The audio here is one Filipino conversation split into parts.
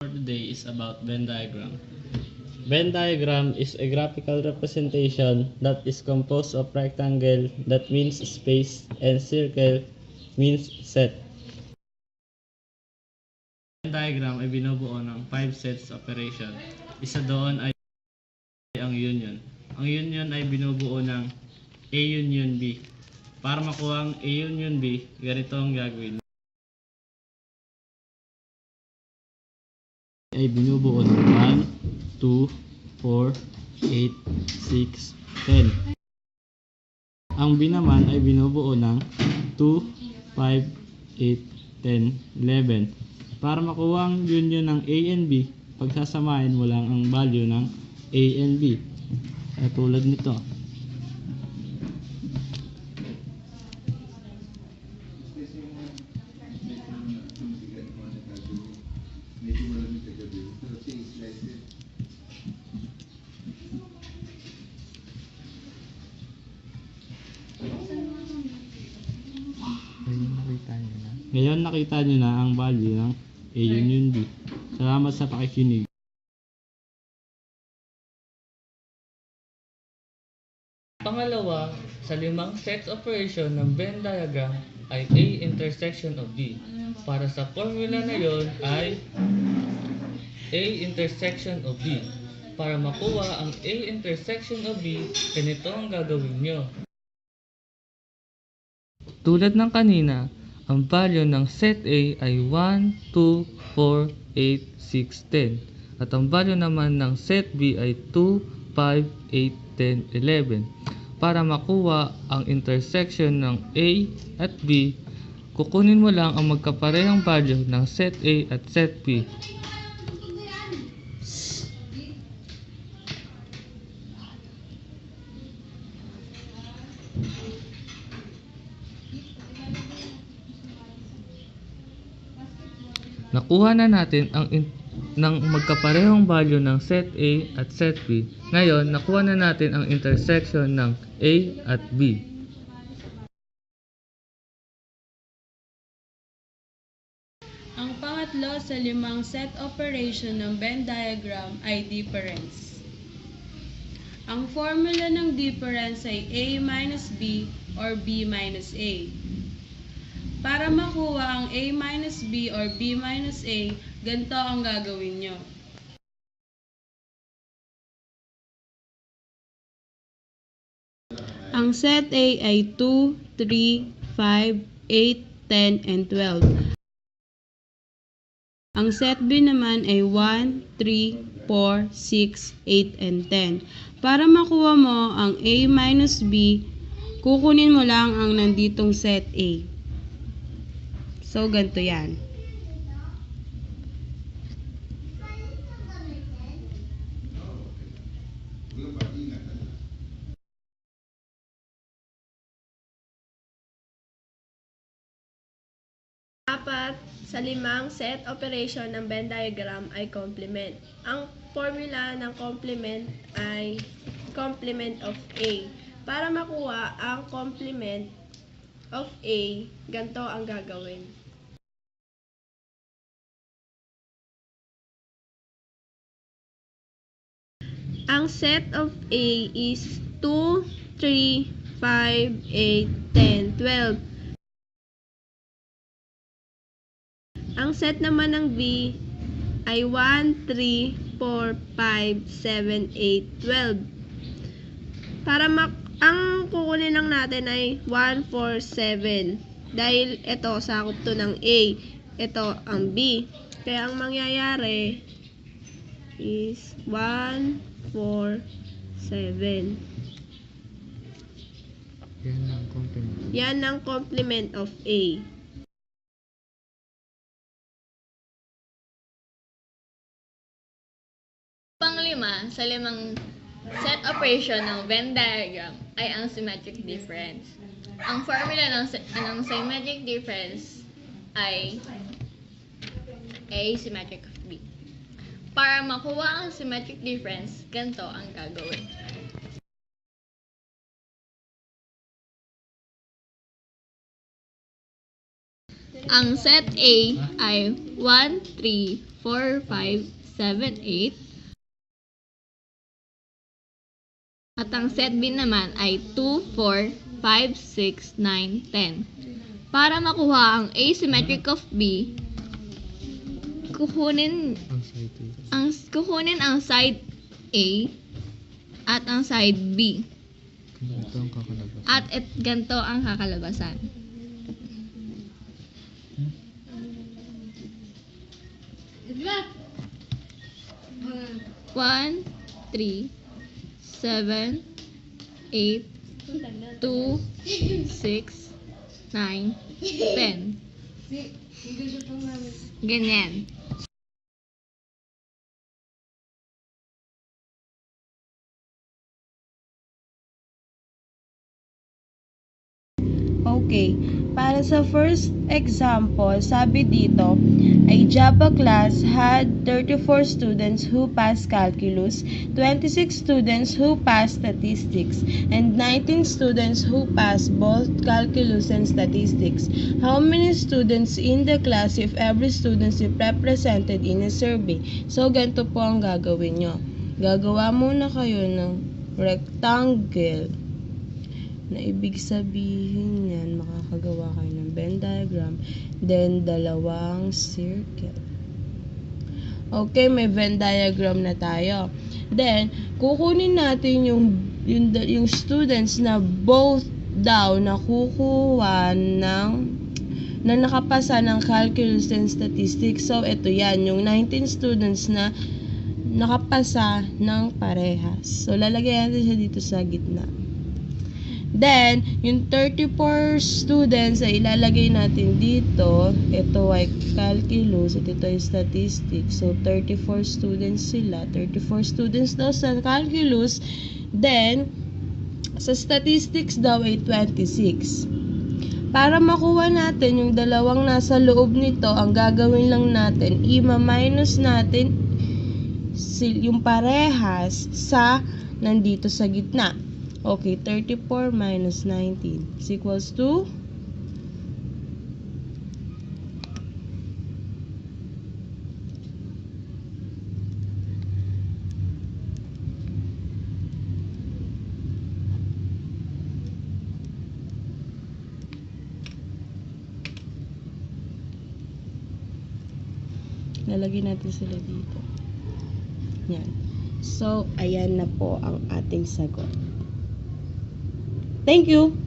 today is about Venn diagram. Venn diagram is a graphical representation that is composed of rectangle that means space and circle means set. Venn diagram ay binubuo ng 5 sets operation. Isa doon ay ang union. Ang union ay binubuo ng A union B. Para makuha ang A union B, ganito ang gagawin. Ay binubuo ng 1, 2, 4, 8, 6, 10. Ang B naman ay binubuo ng 2, 5, 8, 10, 11. Para makuha ang union ng A and B, pagsasamahin mo lang ang value ng A and B. Katulad nito. Ngayon nakita nyo na ang value ng A union B. Salamat sa pakikinig. Pangalawa, sa 5 sets operation ng Venn diagram ay A intersection of B. Para sa formula na yon ay A intersection of B. Para makuha ang A intersection of B, ganito ang gagawin nyo. Tulad ng kanina, ang value ng set A ay 1, 2, 4, 8, 6, 10. At ang value naman ng set B ay 2, 5, 8, 10, 11. Para makuha ang intersection ng A at B, kukunin mo lang ang magkaparehong value ng set A at set B. Nakuha na natin ang ng magkaparehong value ng set A at set B. Ngayon, nakuha na natin ang intersection ng A at B. Ang pangatlo sa 5 set operation ng Venn diagram ay difference. Ang formula ng difference ay A minus B or B minus A. Para makuha ang A minus B or B minus A, ganito ang gagawin nyo. Ang set A ay 2, 3, 5, 8, 10, and 12. Ang set B naman ay 1, 3, 4, 6, 8, and 10. Para makuha mo ang A minus B, kukunin mo lang ang nanditong set A. So, ganito yan. Apat sa 5 set operation ng Venn diagram ay complement. Ang formula ng complement ay complement of A. Para makuha ang complement of A, ganito ang gagawin. Ang set of A is 2, 3, 5, 8, 10, 12. Ang set naman ng B ay 1, 3, 4, 5, 7, 8, 12. Ang kukunin lang natin ay 1, 4, 7. Dahil ito, sakop to ng A. Ito ang B. Kaya ang mangyayari is 1, 4, 7. Yan ang complement of A. Panglima, sa 5 set operation ng Venn diagram ay ang symmetric difference. Ang formula ng symmetric difference ay A symmetric of B. Para makuha ang symmetric difference, ganito ang gagawin. Ang set A ay 1, 3, 4, 5, 7, 8. At ang set B naman ay 2, 4, 5, 6, 9, 10. Para makuha ang asymmetric of B, kukunin ang side A at ang side B. At ganito ang kakalabasan. One, 3, 7, 8, 2, 6, 9, 10. Ganyan. Okay, para sa first example, sabi dito, a Java class had 34 students who passed calculus, 26 students who passed statistics, and 19 students who passed both calculus and statistics. How many students in the class if every student is represented in a survey? So, ganito po ang gagawin nyo. Gagawa muna kayo ng rectangle na ibig sabihin yan, makakagawa kayo ng Venn diagram, then dalawang circle. Okay, may Venn diagram na tayo. Then, kukunin natin yung students na both daw nakukuha na nakapasa ng calculus and statistics. So, ito yan, yung 19 students na nakapasa ng parehas. So, lalagyan natin siya dito sa gitna. Then, yung 34 students ay ilalagay natin dito. Ito ay calculus at ito ay statistics. So, 34 students sila. 34 students daw sa calculus. Then, sa statistics daw ay 26. Para makuha natin yung dalawang nasa loob nito, ang gagawin lang natin, i-minus natin yung parehas sa nandito sa gitna. Okay, 34 minus 19 is equals to lalagyan natin sila dito. Yan. So, ayan na po ang ating sagot. Thank you.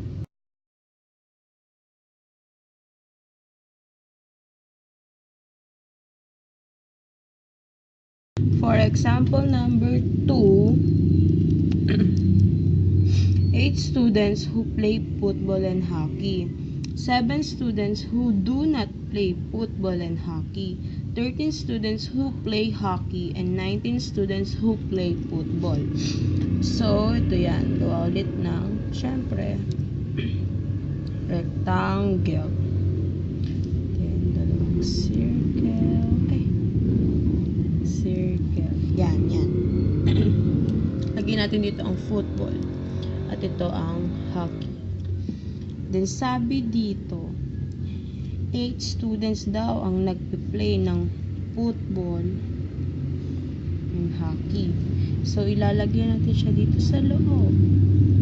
For example number 2, 8 students who play football and hockey, 7 students who do not play football and hockey, 13 students who play hockey, and 19 students who play football. So, ito yan. Gawa ulit ng, syempre, rectangle. Then, dalawang circle. Circle. Yan. Lagyan natin dito ang football. At ito ang hockey. Then, sabi dito, 8 students daw ang nagpe-play ng football and hockey. So, ilalagyan natin siya dito sa loob.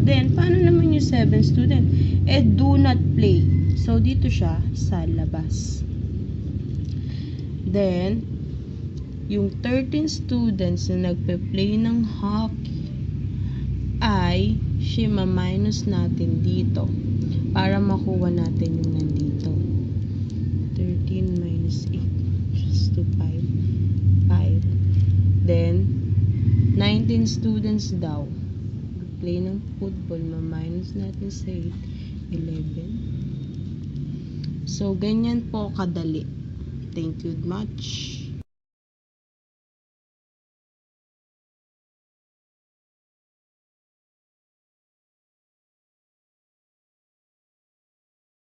Then, paano naman yung 7 student? Do not play. So, dito siya sa labas. Then, yung 13 students na nagpe-play ng hockey ay minus natin dito para makuha natin yung nandito. 13 minus 8 just to 5. Then, 19 students daw play ng football, minus natin sa 8, 11. So, ganyan po kadali. Thank you much.